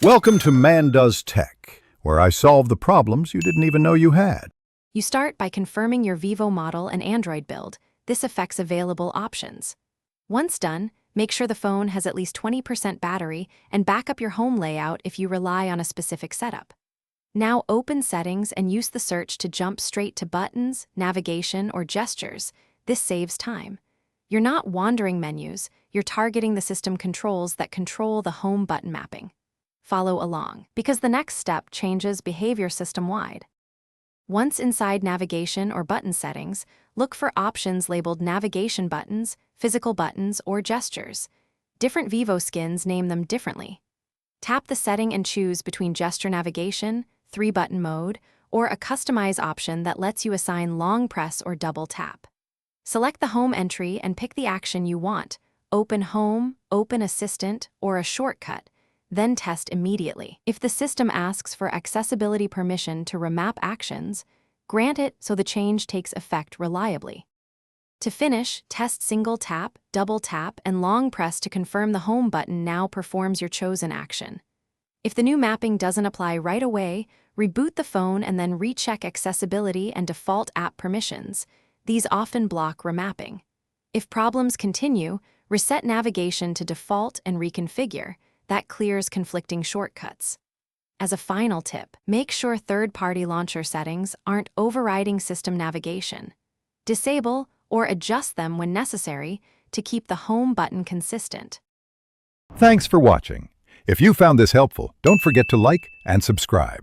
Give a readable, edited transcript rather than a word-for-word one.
Welcome to Man Does Tech, where I solve the problems you didn't even know you had. You start by confirming your Vivo model and Android build. This affects available options. Once done, make sure the phone has at least 20% battery and back up your home layout if you rely on a specific setup. Now open Settings and use the search to jump straight to buttons, navigation, or gestures. This saves time. You're not wandering menus, you're targeting the system controls that control the home button mapping. Follow along, because the next step changes behavior system-wide. Once inside navigation or button settings, look for options labeled navigation buttons, physical buttons, or gestures. Different Vivo skins name them differently. Tap the setting and choose between gesture navigation, 3-button mode, or a customize option that lets you assign long press or double tap. Select the home entry and pick the action you want: open home, open assistant, or a shortcut. Then test immediately. If the system asks for accessibility permission to remap actions, grant it so the change takes effect reliably. To finish, test single tap, double tap, and long press to confirm the home button now performs your chosen action. If the new mapping doesn't apply right away, reboot the phone and then recheck accessibility and default app permissions. These often block remapping. If problems continue, reset navigation to default and reconfigure. That clears conflicting shortcuts. As a final tip, make sure third-party launcher settings aren't overriding system navigation. Disable or adjust them when necessary to keep the home button consistent. Thanks for watching. If you found this helpful, don't forget to like and subscribe.